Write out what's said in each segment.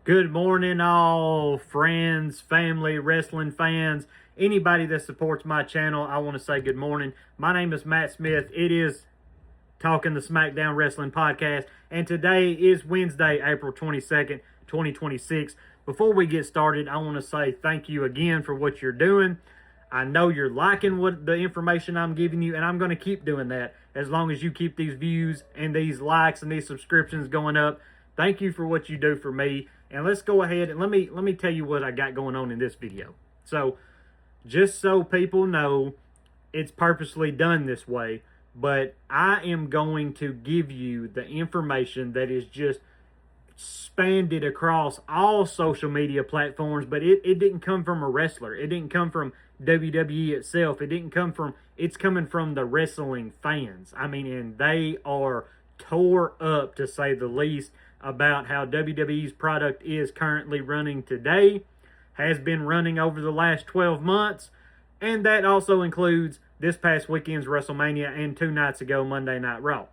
Good morning, all friends, family, wrestling fans, anybody that supports my channel. I want to say good morning. My name is Matt Smith. It is Talking the SmackDown Wrestling Podcast, and today is Wednesday, April 22nd, 2026. Before we get started, I want to say thank you again for what you're doing. I know you're liking the information I'm giving you, and I'm going to keep doing that as long as you keep these views and these likes and these subscriptions going up. Thank you for what you do for me. And let's go ahead and let me tell you what I got going on in this video. So, just so people know, it's purposely done this way, but I am going to give you the information that is just expanded across all social media platforms, but it didn't come from a wrestler. It didn't come from WWE itself. It's coming from the wrestling fans. I mean, and they are tore up, to say the least, about how WWE's product is currently running today, has been running over the last 12 months, and that also includes this past weekend's WrestleMania and 2 nights ago, Monday Night Raw.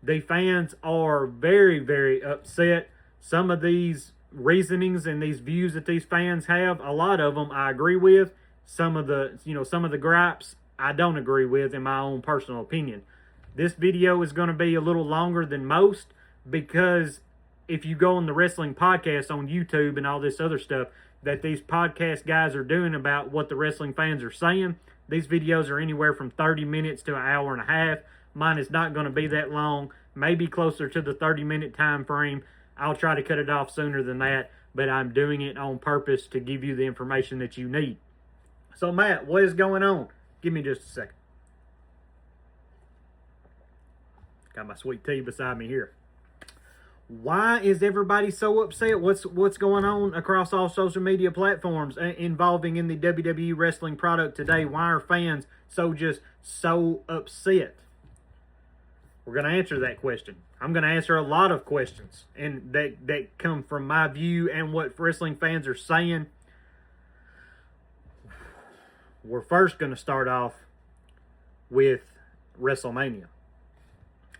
The fans are very, very upset. Some of these reasonings and these views that these fans have, a lot of them I agree with. Some of the gripes I don't agree with, in my own personal opinion. This video is going to be a little longer than most, because if you go on the wrestling podcast on YouTube and all this other stuff that these podcast guys are doing about what the wrestling fans are saying, these videos are anywhere from 30 minutes to an hour and a half. Mine is not going to be that long, maybe closer to the 30-minute time frame. I'll try to cut it off sooner than that, but I'm doing it on purpose to give you the information that you need. So, Matt, what is going on? Give me just a second. Got my sweet tea beside me here. Why is everybody so upset? What's going on across all social media platforms involving in the WWE wrestling product today? Why are fans so upset? We're going to answer that question. I'm going to answer a lot of questions and that come from my view and what wrestling fans are saying. We're first going to start off with WrestleMania.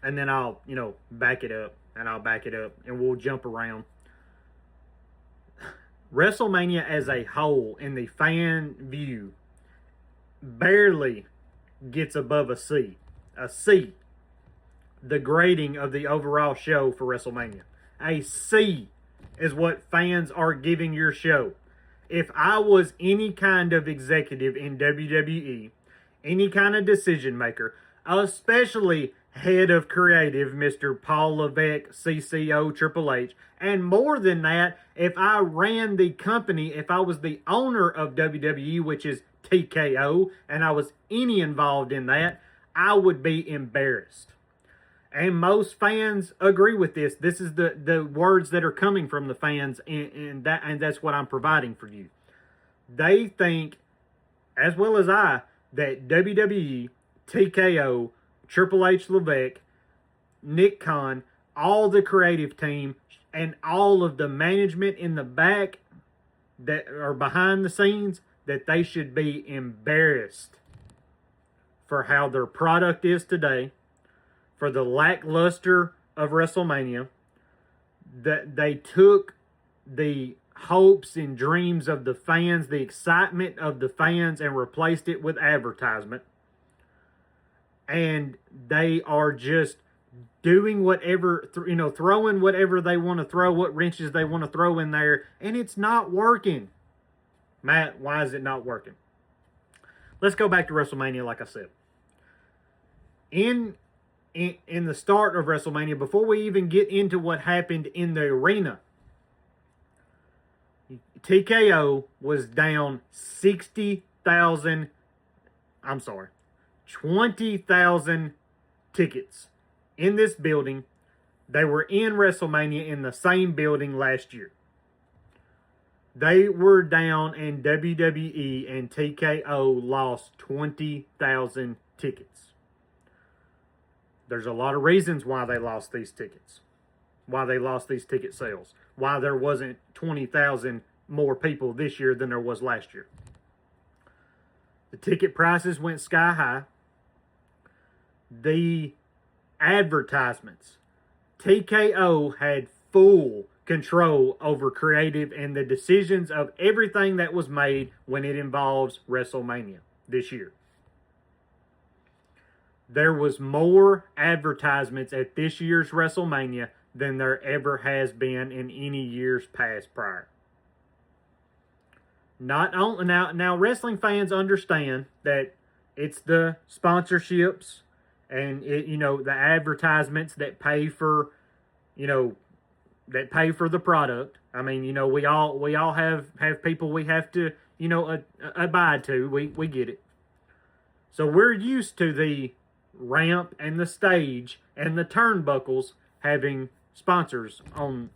And then I'll, back it up. And I'll back it up. And we'll jump around. WrestleMania as a whole, in the fan view, barely gets above a C. A C. The grading of the overall show for WrestleMania. A C is what fans are giving your show. If I was any kind of executive in WWE, any kind of decision maker, especially head of creative, Mr. Paul Levesque, CCO, Triple H, and more than that, if I ran the company, if I was the owner of WWE, which is TKO, and I was any involved in that, I would be embarrassed. And most fans agree with this. This is the words that are coming from the fans, and that's what I'm providing for you. They think, as well as I, that WWE, TKO, Triple H Levesque, Nick Khan, all the creative team, and all of the management in the back that are behind the scenes, that they should be embarrassed for how their product is today, for the lackluster of WrestleMania, that they took the hopes and dreams of the fans, the excitement of the fans, and replaced it with advertisement. And they are just doing whatever, throwing whatever they want to throw, what wrenches they want to throw in there, and it's not working. Matt, why is it not working? Let's go back to WrestleMania, like I said. In the start of WrestleMania, before we even get into what happened in the arena, TKO was down 20,000 tickets in this building. They were in WrestleMania in the same building last year. They were down, and WWE and TKO lost 20,000 tickets. There's a lot of reasons why they lost these tickets, why they lost these ticket sales, why there wasn't 20,000 more people this year than there was last year. The ticket prices went sky high. The advertisements, TKO had full control over creative and the decisions of everything that was made when it involves WrestleMania this year. There was more advertisements at this year's WrestleMania than there ever has been in any years past prior. Now wrestling fans understand that it's the sponsorships and the advertisements that pay for the product. I mean, we all have people we have to abide to. We get it. So we're used to the ramp and the stage and the turnbuckles having sponsors on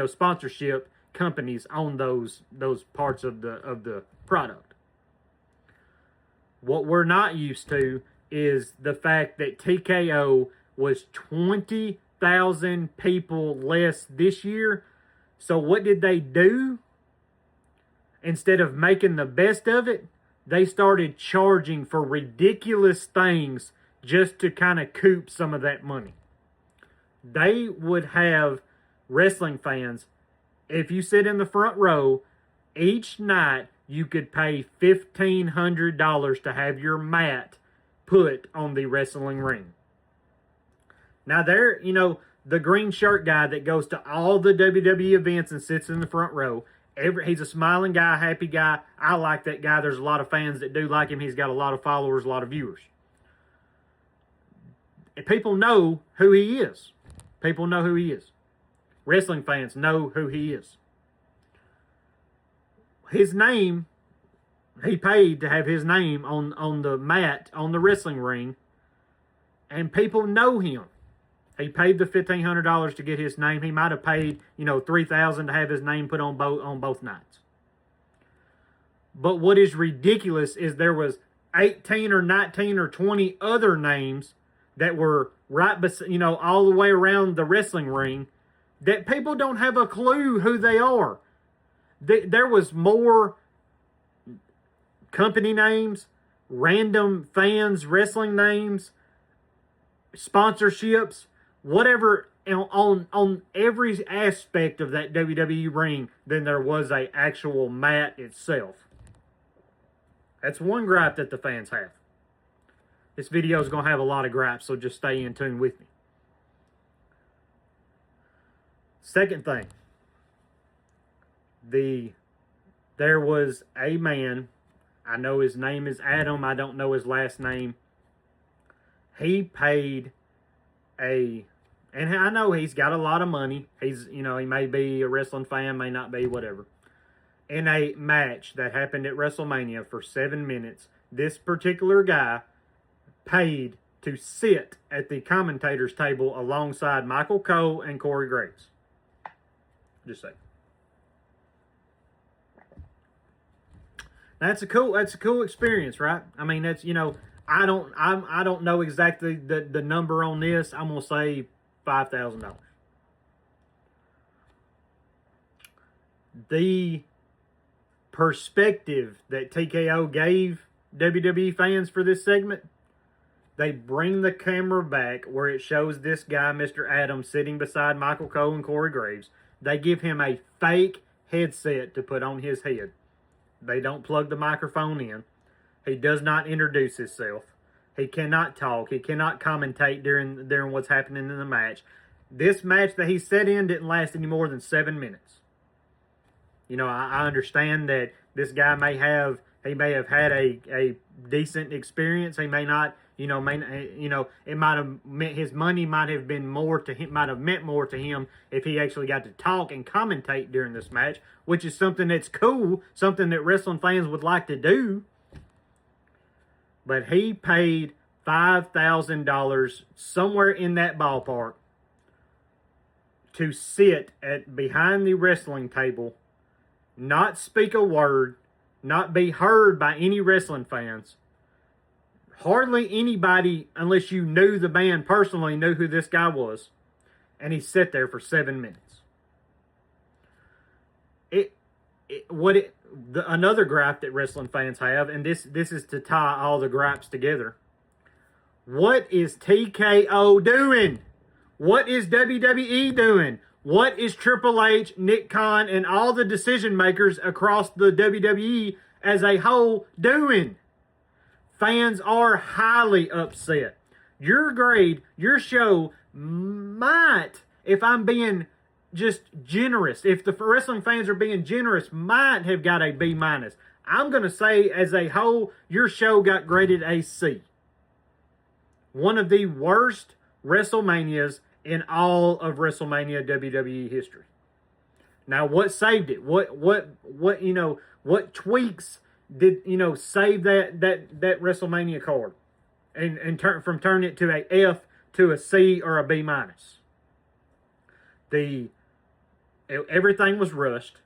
sponsorship companies on those parts of the product. What we're not used to is the fact that TKO was 20,000 people less this year. So what did they do? Instead of making the best of it, they started charging for ridiculous things just to kind of coop some of that money. They would have wrestling fans, if you sit in the front row, each night you could pay $1,500 to have your mat put on the wrestling ring. Now the green shirt guy that goes to all the WWE events and sits in the front row, he's a smiling guy, happy guy. I like that guy. There's a lot of fans that do like him. He's got a lot of followers, a lot of viewers. And people know who he is. People know who he is. Wrestling fans know who he is. His name, he paid to have his name on the mat, on the wrestling ring, and people know him. He paid the $1,500 to get his name. He might have paid, $3,000 to have his name put on both nights. But what is ridiculous is there was 18 or 19 or 20 other names that were all the way around the wrestling ring that people don't have a clue who they are. There was more company names, random fans, wrestling names, sponsorships, whatever on every aspect of that WWE ring than there was a actual mat itself. That's one gripe that the fans have. This video is going to have a lot of gripes, so just stay in tune with me. Second thing, there was a man, I know his name is Adam, I don't know his last name. He paid and I know he's got a lot of money. He may be a wrestling fan, may not be, whatever. In a match that happened at WrestleMania for 7 minutes, this particular guy paid to sit at the commentators table alongside Michael Cole and Corey Graves. Just say. That's a cool experience, right? I mean, that's I don't know exactly the number on this. I'm gonna say $5,000. The perspective that TKO gave WWE fans for this segment, they bring the camera back where it shows this guy, Mr. Adams, sitting beside Michael Cole and Corey Graves. They give him a fake headset to put on his head. They don't plug the microphone in. He does not introduce himself. He cannot talk. He cannot commentate during what's happening in the match. This match that he sat in didn't last any more than 7 minutes. I understand that this guy may have had a decent experience. He may not, it might have meant his money might have been more to him, might have meant more to him if he actually got to talk and commentate during this match, which is something that's cool, something that wrestling fans would like to do. But he paid $5,000, somewhere in that ballpark, to sit behind the wrestling table, not speak a word, not be heard by any wrestling fans. Hardly anybody, unless you knew the man personally, knew who this guy was. And he sat there for 7 minutes. Another gripe that wrestling fans have, and this is to tie all the gripes together. What is TKO doing? What is WWE doing? What is Triple H, Nick Khan, and all the decision makers across the WWE as a whole doing? Fans are highly upset. Your grade, your show might, if I'm being just generous, if the wrestling fans are being generous, might have got a B minus. I'm going to say as a whole, your show got graded a C. One of the worst WrestleManias in all of WrestleMania WWE history. Now, what saved it? What tweaks did save that WrestleMania card and turn it to a F to a C or a B minus? Everything was rushed.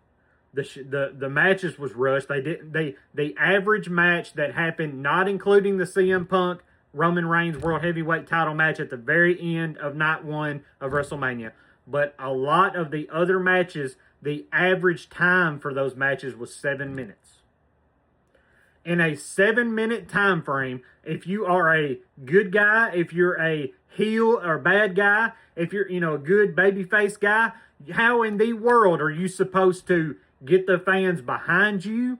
The matches was rushed. The average match that happened, not including the CM Punk Roman Reigns World Heavyweight title match at the very end of night 1 of WrestleMania, but a lot of the other matches, the average time for those matches was 7 minutes. In a 7-minute time frame, if you are a good guy, if you're a heel or bad guy, if you're a good babyface guy, how in the world are you supposed to get the fans behind you?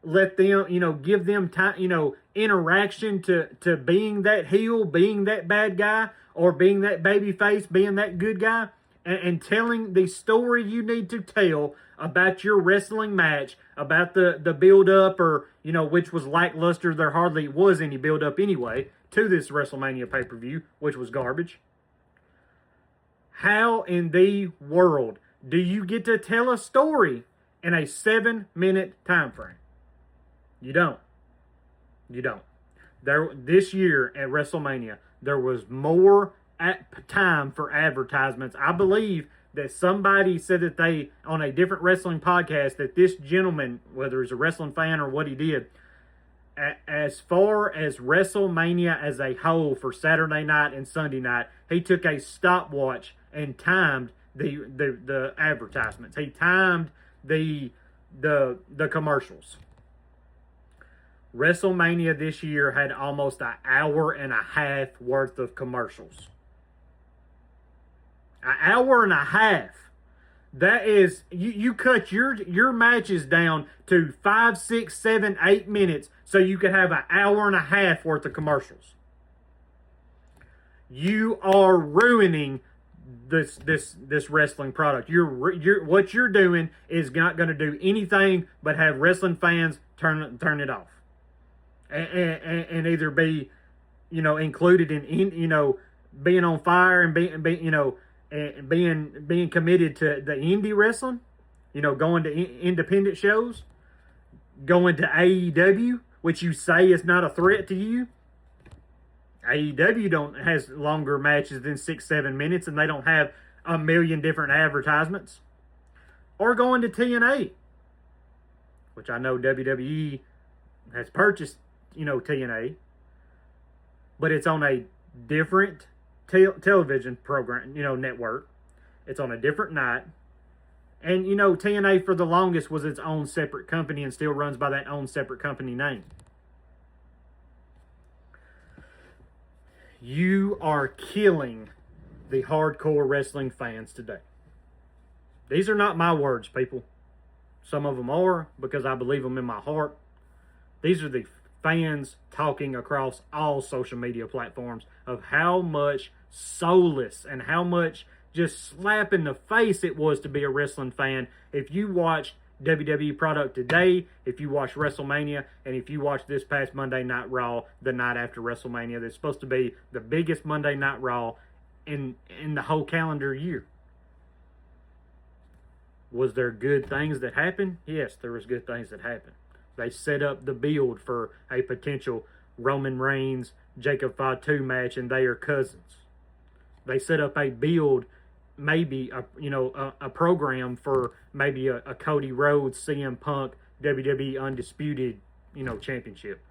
Let them, give them time, interaction to being that heel, being that bad guy, or being that baby face, being that good guy, and telling the story you need to tell about your wrestling match, about the build-up, or, which was lackluster. There hardly was any build-up anyway to this WrestleMania pay-per-view, which was garbage. How in the world do you get to tell a story in a 7-minute time frame? You don't. This year at WrestleMania, there was more time for advertisements. I believe that somebody said that they, on a different wrestling podcast, that this gentleman, whether he's a wrestling fan or what he did, as far as WrestleMania as a whole for Saturday night and Sunday night, he took a stopwatch and timed the advertisements. He timed the commercials. WrestleMania this year had almost an hour and a half worth of commercials. An hour and a half. That is, you cut your matches down to 5, 6, 7, 8 minutes so you could have an hour and a half worth of commercials. You are ruining this wrestling product. What you're doing is not going to do anything but have wrestling fans turn it off. And either be, included in being on fire and being committed to the indie wrestling, going to independent shows, going to AEW, which you say is not a threat to you. AEW has longer matches than 6-7 minutes, and they don't have a million different advertisements. Or going to TNA, which I know WWE has purchased, TNA, but it's on a different television program, network. It's on a different night. And, TNA for the longest was its own separate company and still runs by that own separate company name. You are killing the hardcore wrestling fans today. These are not my words, people. Some of them are, because I believe them in my heart. These are the fans talking across all social media platforms of how much soulless and how much just slap in the face it was to be a wrestling fan if you watched WWE product today, if you watched WrestleMania, and if you watched this past Monday Night Raw the night after WrestleMania. That's supposed to be the biggest Monday Night Raw in the whole calendar year. Was there good things that happened? Yes, there was good things that happened. They set up the build for a potential Roman Reigns, Jacob Fatu match, and they are cousins. They set up a build, maybe a program for maybe a Cody Rhodes, CM Punk, WWE Undisputed, championship.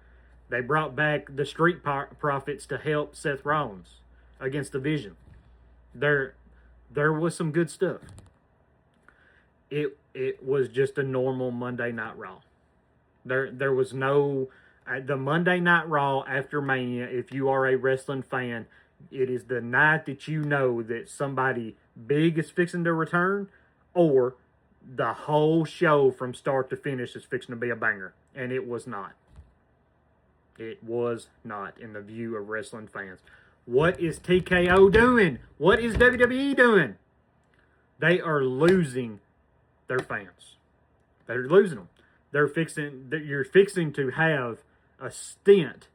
They brought back the Street Profits to help Seth Rollins against the Vision. There was some good stuff. It was just a normal Monday Night Raw. There was no the Monday Night Raw after Mania. If you are a wrestling fan, it is the night that that somebody big is fixing to return, or the whole show from start to finish is fixing to be a banger. And it was not. It was not in the view of wrestling fans. What is TKO doing? What is WWE doing? They are losing their fans. They're losing them. You're fixing to have a stint.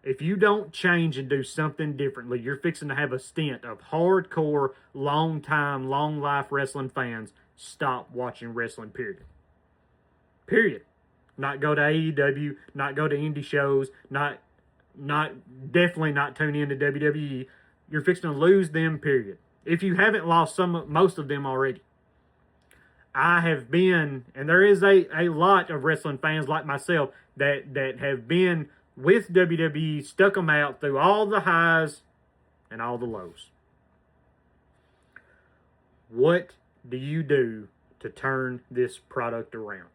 If you don't change and do something differently, you're fixing to have a stint of hardcore, long-time, long-life wrestling fans stop watching wrestling, period. Period. Not go to AEW, not go to indie shows, definitely not tune in to WWE. You're fixing to lose them, period. If you haven't lost most of them already. I have been, and there is a lot of wrestling fans like myself that have been with WWE, stuck them out through all the highs and all the lows. What do you do to turn this product around?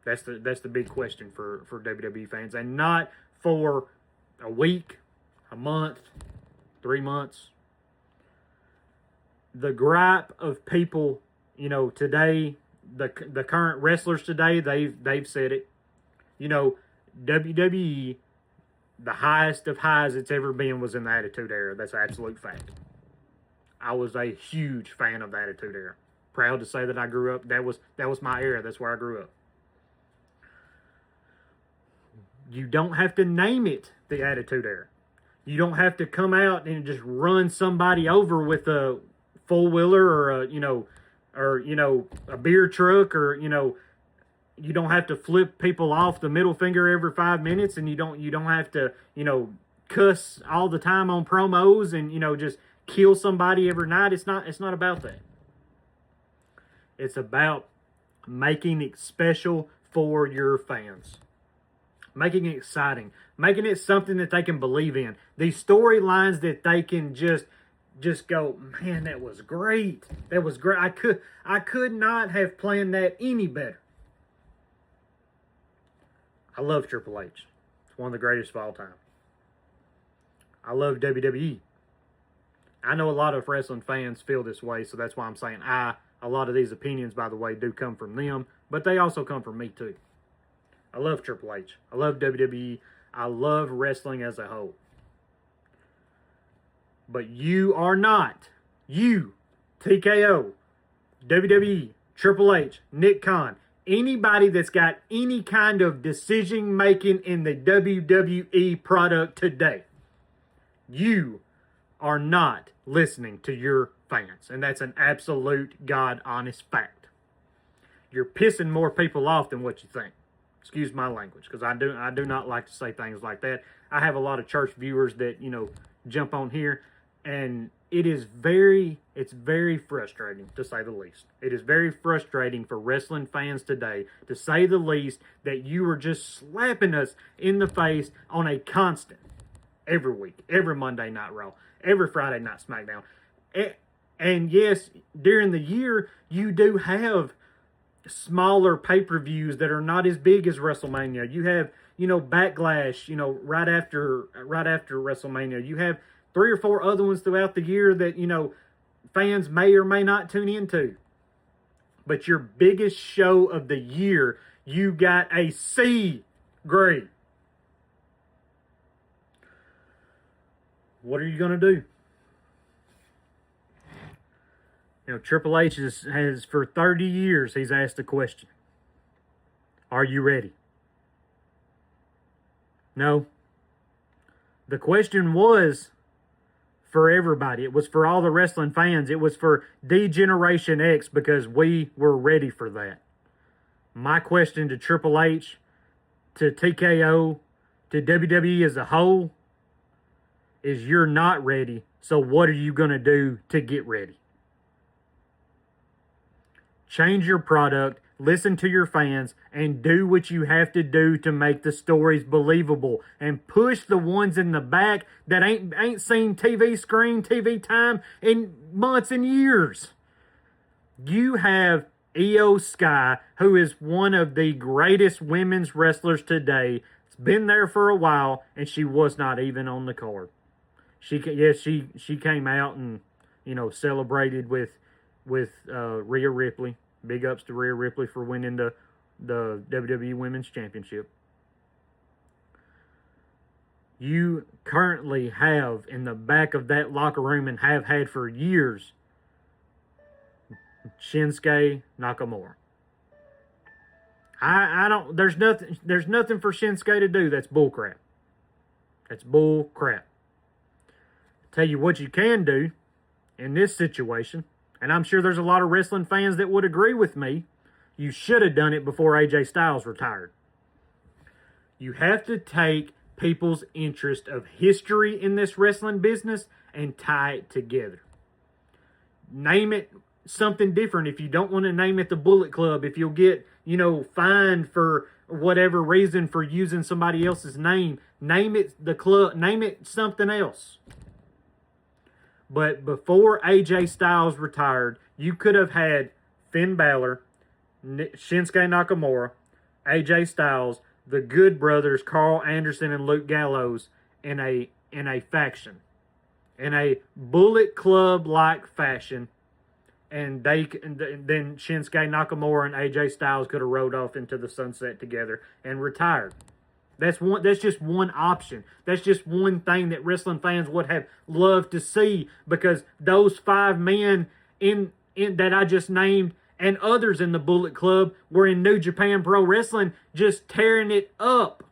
That's the big question for WWE fans, and not for a week, a month, 3 months. The gripe of people, today, the current wrestlers today, they've said it. WWE, the highest of highs it's ever been was in the Attitude Era. That's an absolute fact. I was a huge fan of the Attitude Era. Proud to say that I grew up. That was my era. That's where I grew up. You don't have to name it the Attitude Era. You don't have to come out and just run somebody over with a four-wheeler or a beer truck, or you don't have to flip people off the middle finger every 5 minutes, and you don't have to cuss all the time on promos and just kill somebody every night. It's not about that. It's about making it special for your fans. Making it exciting. Making it something that they can believe in. These storylines that they can just go, man, that was great. That was great. I could not have planned that any better. I love Triple H. It's one of the greatest of all time. I love WWE. I know a lot of wrestling fans feel this way, so that's why I'm saying a lot of these opinions, by the way, do come from them, but they also come from me too. I love Triple H. I love WWE. I love wrestling as a whole. But you are not. You, TKO, WWE, Triple H, Nick Khan, anybody that's got any kind of decision making in the WWE product today, you are not listening to your fans. And that's an absolute God honest fact. You're pissing more people off than what you think. Excuse my language, because I do not like to say things like that. I have a lot of church viewers that, jump on here, and it's very frustrating, to say the least. It is very frustrating for wrestling fans today, to say the least, that you are just slapping us in the face on a constant, every week, every Monday Night Raw, every Friday Night SmackDown. And yes, during the year, you do have smaller pay-per-views that are not as big as WrestleMania. You have, Backlash, right after WrestleMania. You have 3 or 4 other ones throughout the year that, fans may or may not tune into. But your biggest show of the year, you got a C grade. What are you going to do? Triple H has for 30 years, he's asked the question, are you ready? No. The question was for everybody. It was for all the wrestling fans. It was for D-Generation X, because we were ready for that. My question to Triple H, to TKO, to WWE as a whole, is you're not ready, so what are you going to do to get ready? Change your product, listen to your fans, and do what you have to do to make the stories believable. And push the ones in the back that ain't seen TV time in months and years. You have Io Sky, who is one of the greatest women's wrestlers today. It's been there for a while, and she was not even on the card. She came out and, celebrated with with Rhea Ripley. Big ups to Rhea Ripley for winning the WWE Women's Championship. You currently have in the back of that locker room, and have had for years, Shinsuke Nakamura. I don't. There's nothing for Shinsuke to do. That's bull crap. That's bull crap. Tell you what you can do in this situation, and I'm sure there's a lot of wrestling fans that would agree with me. You should have done it before AJ Styles retired. You have to take people's interest of history in this wrestling business and tie it together. Name it something different. If you don't want to name it the Bullet Club, if you'll get, fined for whatever reason for using somebody else's name, name it the club, name it something else. But before AJ Styles retired, you could have had Finn Balor, Shinsuke Nakamura, AJ Styles, the Good Brothers, Carl Anderson and Luke Gallows, in a faction, in a Bullet Club like fashion, and then Shinsuke Nakamura and AJ Styles could have rode off into the sunset together and retired. That's just one option. That's just one thing that wrestling fans would have loved to see, because those 5 men in that I just named and others in the Bullet Club were in New Japan Pro Wrestling, just tearing it up.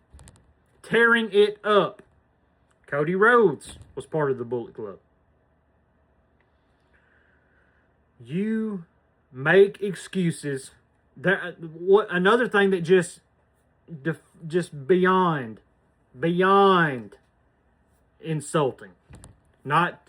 Tearing it up. Cody Rhodes was part of the Bullet Club. You make excuses. Another thing that just beyond insulting. Not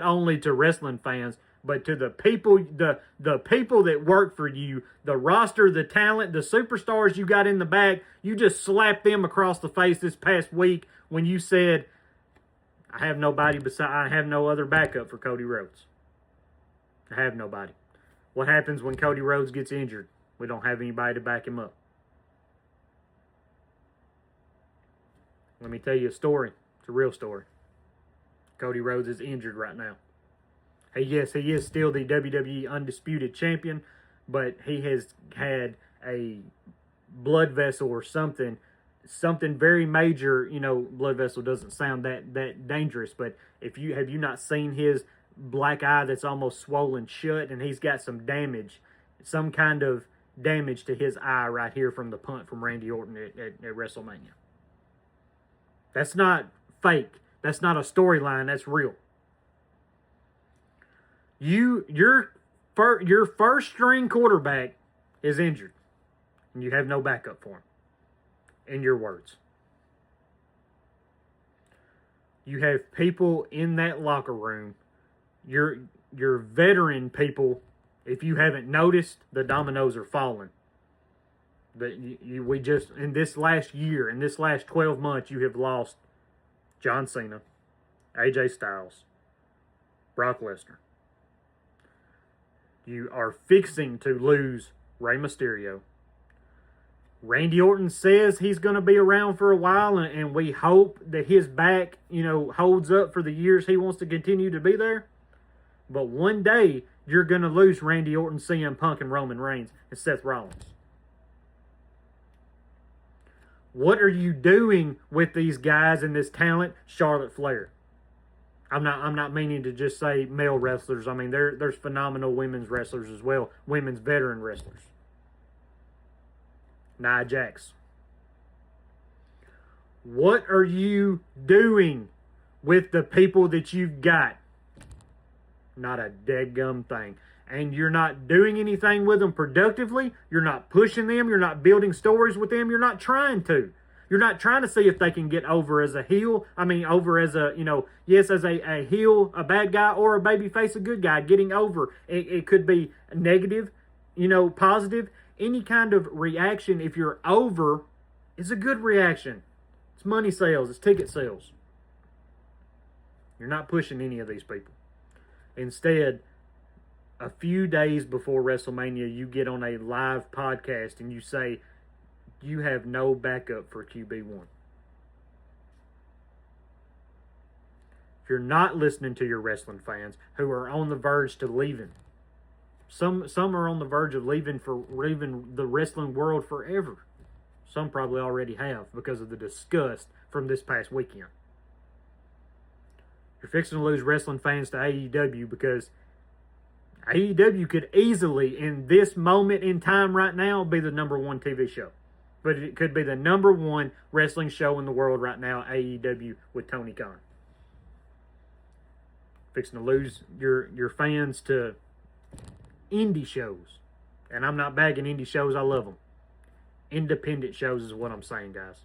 only to wrestling fans, but to the people, the people that work for you, the roster, the talent, the superstars you got in the back. You just slapped them across the face this past week when you said, I have no other backup for Cody Rhodes. I have nobody. What happens when Cody Rhodes gets injured? We don't have anybody to back him up. Let me tell you a story. It's a real story. Cody Rhodes is injured right now. Yes, he is still the WWE Undisputed Champion, but he has had a blood vessel or something very major. Blood vessel doesn't sound that dangerous, but have you not seen his black eye that's almost swollen shut, and he's got some damage, some kind of damage to his eye right here from the punt from Randy Orton at WrestleMania. That's not fake. That's not a storyline. That's real. Your first string quarterback is injured, and you have no backup for him. In your words, you have people in that locker room. Your veteran people. If you haven't noticed, the dominoes are falling. But we just in this last year, in this last 12 months, you have lost John Cena, AJ Styles, Brock Lesnar. You are fixing to lose Rey Mysterio. Randy Orton says he's going to be around for a while, and we hope that his back, holds up for the years he wants to continue to be there. But one day, you're going to lose Randy Orton, CM Punk, and Roman Reigns, and Seth Rollins. What are you doing with these guys and this talent? Charlotte Flair. I'm not meaning to just say male wrestlers. I mean, there's phenomenal women's wrestlers as well. Women's veteran wrestlers. Nia Jax. What are you doing with the people that you've got? Not a deadgum thing. And you're not doing anything with them productively. You're not pushing them. You're not building stories with them. You're not trying to. You're not trying to see if they can get over as a heel. I mean, over as a, yes, as a heel, a bad guy, or a babyface, a good guy, getting over. It could be negative, positive. Any kind of reaction, if you're over, is a good reaction. It's money sales. It's ticket sales. You're not pushing any of these people. Instead, a few days before WrestleMania, you get on a live podcast and you say, you have no backup for QB1. If you're not listening to your wrestling fans who are on the verge to leaving, Some are on the verge of leaving the wrestling world forever. Some probably already have because of the disgust from this past weekend. You're fixing to lose wrestling fans to AEW because AEW could easily, in this moment in time right now, be the #1 TV show. But it could be the #1 wrestling show in the world right now, AEW with Tony Khan. Fixing to lose your fans to indie shows. And I'm not bagging indie shows, I love them. Independent shows is what I'm saying, guys.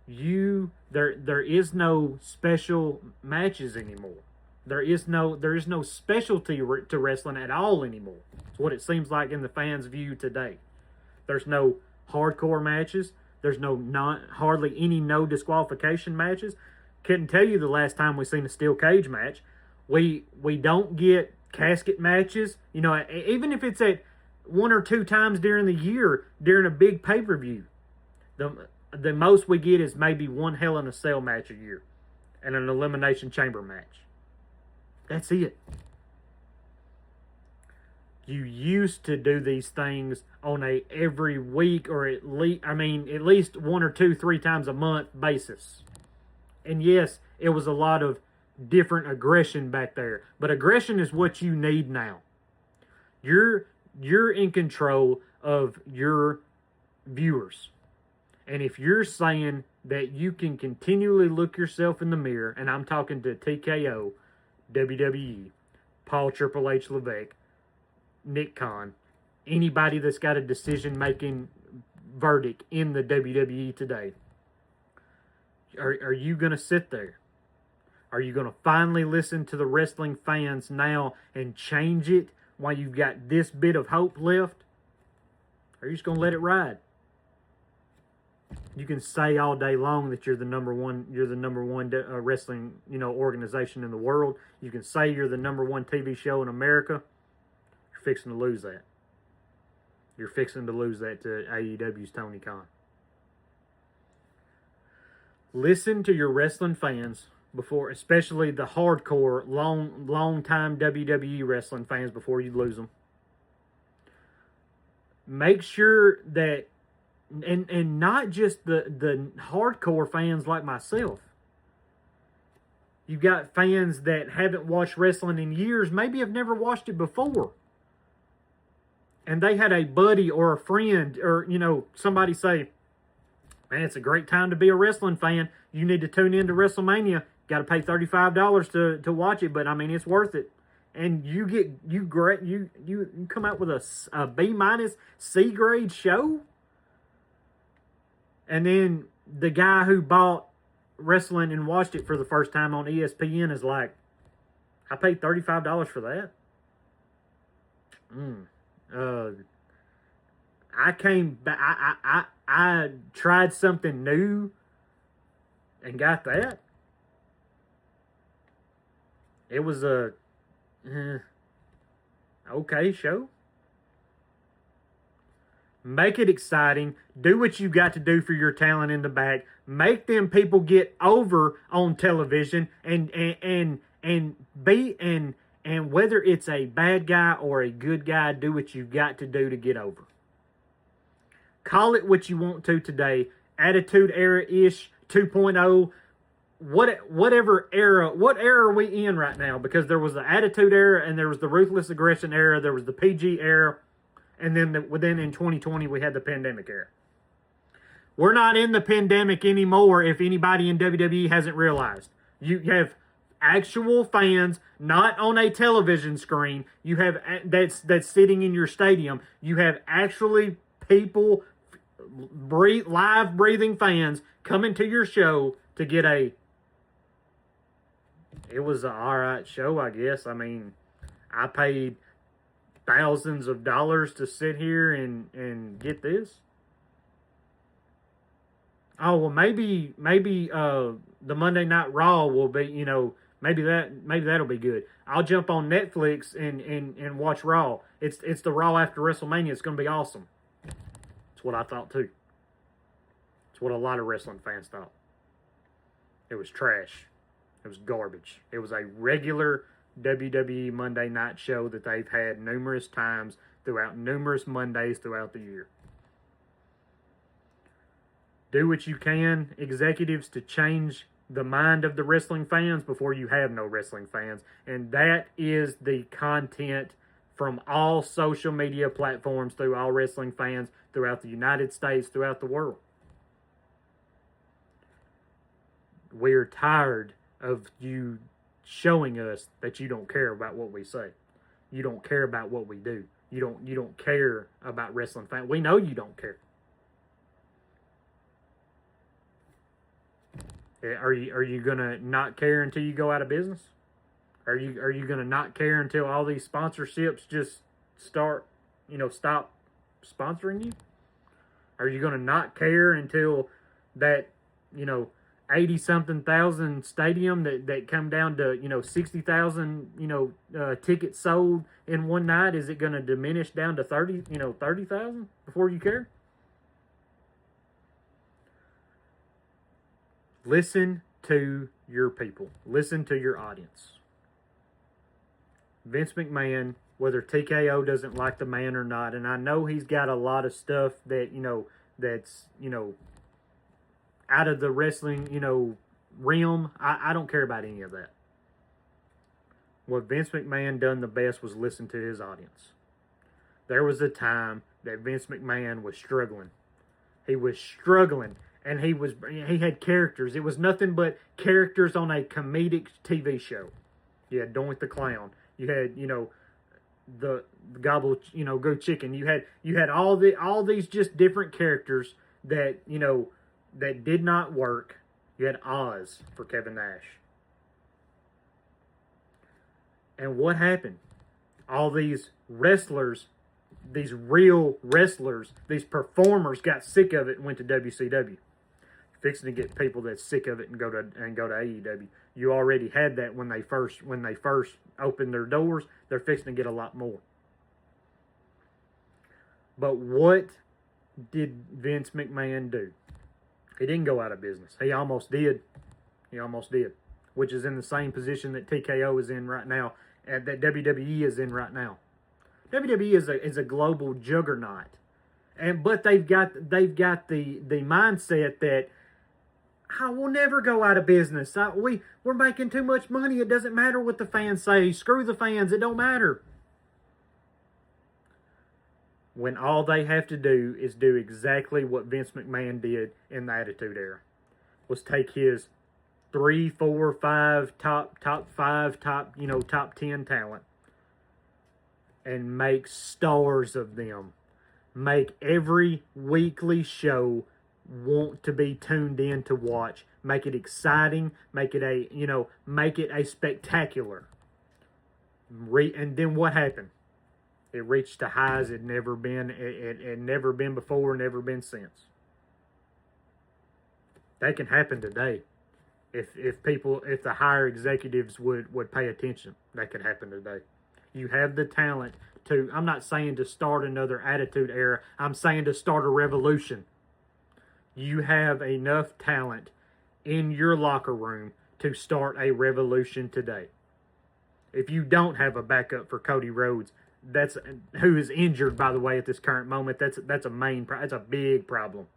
There is no special matches anymore. There is no specialty to wrestling at all anymore. It's what it seems like in the fans' view today. There's no hardcore matches. There's hardly any no disqualification matches. Couldn't tell you the last time we seen a steel cage match. We don't get casket matches. You know, even if it's at 1 or 2 times during the year during a big pay-per-view, the most we get is maybe one Hell in a Cell match a year and an Elimination Chamber match. That's it. You used to do these things on a every week or at least 1 or 2, 3 times a month basis. And yes, it was a lot of different aggression back there. But aggression is what you need now. You're in control of your viewers. And if you're saying that you can continually look yourself in the mirror, and I'm talking to TKO, WWE, Paul Triple H Levesque, Nick Khan, anybody that's got a decision-making verdict in the WWE today, are you going to sit there? Are you going to finally listen to the wrestling fans now and change it while you've got this bit of hope left? Or are you just going to let it ride? You can say all day long that you're the number one wrestling, organization in the world. You can say you're the #1 TV show in America. You're fixing to lose that. You're fixing to lose that to AEW's Tony Khan. Listen to your wrestling fans before, especially the hardcore, long-time WWE wrestling fans, before you lose them. Make sure that, and not just the hardcore fans like myself. You've got fans that haven't watched wrestling in years, maybe have never watched it before. And they had a buddy or a friend or, somebody say, man, it's a great time to be a wrestling fan. You need to tune into WrestleMania. Got to pay $35 to watch it, but it's worth it. And you come out with a B- C grade show. And then the guy who bought wrestling and watched it for the first time on ESPN is like, I paid $35 for that. I came back. I tried something new and got that. It was a okay show. Make it exciting. Do what you got to do for your talent in the back. Make them people get over on television and whether it's a bad guy or a good guy, do what you got to do to get over. Call it what you want to today. Attitude Era-ish, 2.0, whatever era. What era are we in right now? Because there was the Attitude Era and there was the Ruthless Aggression Era. There was the PG Era. And then in 2020, we had the pandemic era. We're not in the pandemic anymore, if anybody in WWE hasn't realized. You have actual fans, not on a television screen. You have that's sitting in your stadium. You have actually people, live breathing fans coming to your show to get it was an alright show, I guess. I paid thousands of dollars to sit here and get this. Oh, well, maybe the Monday Night Raw will be, maybe that'll be good. I'll jump on Netflix and watch Raw. It's the Raw after WrestleMania. It's going to be awesome. That's what I thought too. It's what a lot of wrestling fans thought. It was trash. It was garbage. It was a regular WWE Monday Night Show that they've had numerous times throughout numerous Mondays throughout the year. Do what you can, executives, to change the mind of the wrestling fans before you have no wrestling fans. And that is the content from all social media platforms through all wrestling fans throughout the United States, throughout the world. We're tired of you showing us that you don't care about what we say. You don't care about what we do. You don't care about wrestling fans. We know you don't care. Are you gonna not care until you go out of business? Are you gonna not care until all these sponsorships just start, stop sponsoring you? Are you gonna not care until that, 80-something thousand stadium that come down to 60,000 tickets sold in one night? Is it gonna diminish down to 30,000 before you care? Listen to your people. Listen to your audience. Vince McMahon, whether TKO doesn't like the man or not, and I know he's got a lot of stuff that, that's, out of the wrestling, realm. I don't care about any of that. What Vince McMahon done the best was listen to his audience. There was a time that Vince McMahon was struggling. He was struggling. And he had characters. It was nothing but characters on a comedic TV show. You had Doink the Clown. You had, the Gobble, Go Chicken. You had all these just different characters that, that did not work. You had Oz for Kevin Nash. And what happened? All these wrestlers, these real wrestlers, these performers got sick of it and went to WCW. Fixing to get people that's sick of it and go to AEW. You already had that when they first opened their doors. They're fixing to get a lot more. But what did Vince McMahon do? He didn't go out of business. He almost did. Which is in the same position that TKO is in right now, and that WWE is in right now. WWE is a global juggernaut, but they've got the mindset that I will never go out of business. We're making too much money. It doesn't matter what the fans say. Screw the fans. It don't matter. When all they have to do is do exactly what Vince McMahon did in the Attitude Era, was take his 3, 4, 5 top 10 talent and make stars of them. Make every weekly show want to be tuned in to watch. Make it exciting. Make it a spectacular. And then what happened? It reached the highs it never been. It never been before. Never been since. That can happen today. If the higher executives would pay attention, that could happen today. You have the talent to. I'm not saying to start another Attitude Era. I'm saying to start a revolution. You have enough talent in your locker room to start a revolution today. If you don't have a backup for Cody Rhodes, who is injured, by the way, at this current moment, that's a big problem.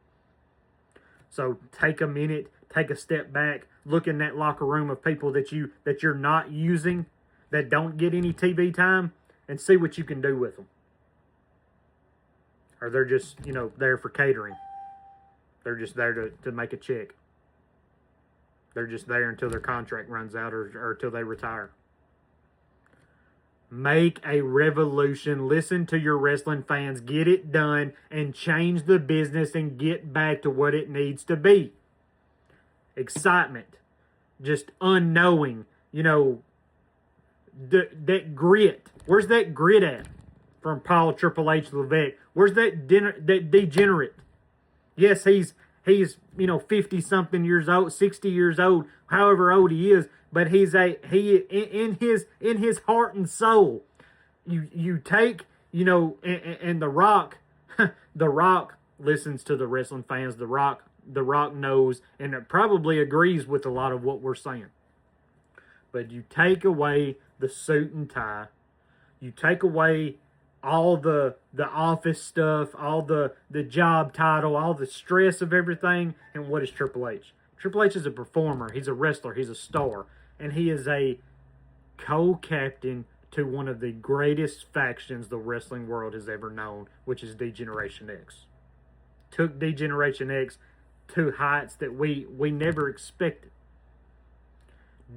So take a minute, take a step back, look in that locker room of people that you're not using, that don't get any TV time, and see what you can do with them. Or they're just, there for catering. They're just there to make a check. They're just there until their contract runs out or until they retire. Make a revolution. Listen to your wrestling fans. Get it done and change the business and get back to what it needs to be. Excitement. Just unknowing. That grit. Where's that grit at? From Paul Triple H Levesque. Where's that degenerate? Yes, he's 50-something years old, 60 years old, however old he is, but in his heart and soul. You take, and The Rock, The Rock listens to the wrestling fans. The Rock knows and it probably agrees with a lot of what we're saying. But you take away the suit and tie. You take away all the office stuff, all the job title, all the stress of everything. And what is Triple H? Triple H is a performer. He's a wrestler. He's a star. And he is a co-captain to one of the greatest factions the wrestling world has ever known, which is D-Generation X. Took D-Generation X to heights that we never expected.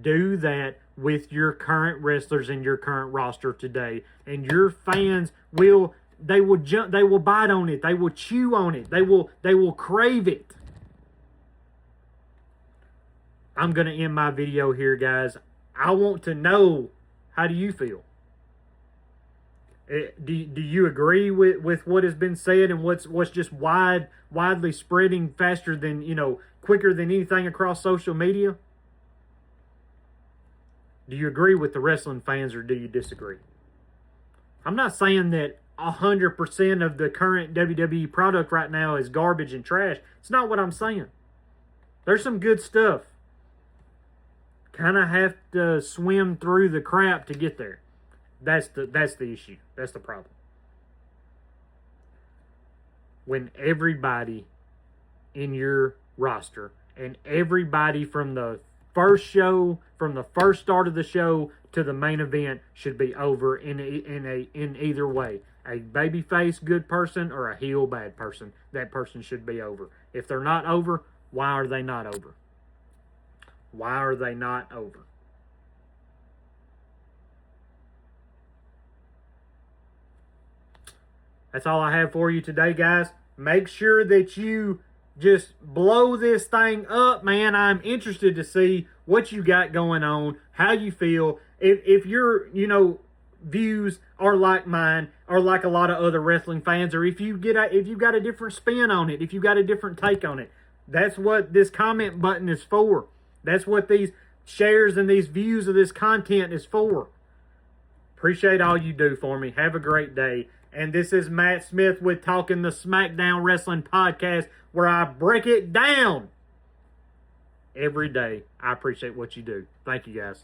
Do that with your current wrestlers and your current roster today, and your fans will bite on it, they will chew on it, they will crave it. I'm gonna end my video here, guys. I want to know, how do you feel? Do you agree with what has been said and what's just widely spreading faster than, quicker than anything across social media? Do you agree with the wrestling fans, or do you disagree? I'm not saying that 100% of the current WWE product right now is garbage and trash. It's not what I'm saying. There's some good stuff. Kind of have to swim through the crap to get there. That's the issue. That's the problem. When everybody in your roster and everybody from the first show, from the first start of the show to the main event, should be over in either way. A babyface good person or a heel bad person. That person should be over. If they're not over, why are they not over? Why are they not over? That's all I have for you today, guys. Make sure that you just blow this thing up, man. I'm interested to see what you got going on, how you feel. If your, views are like mine, or like a lot of other wrestling fans, or if you got a different spin on it, if you got a different take on it, that's what this comment button is for. That's what these shares and these views of this content is for. Appreciate all you do for me. Have a great day. And this is Matt Smith with Talking the SmackDown Wrestling Podcast, where I break it down every day. I appreciate what you do. Thank you, guys.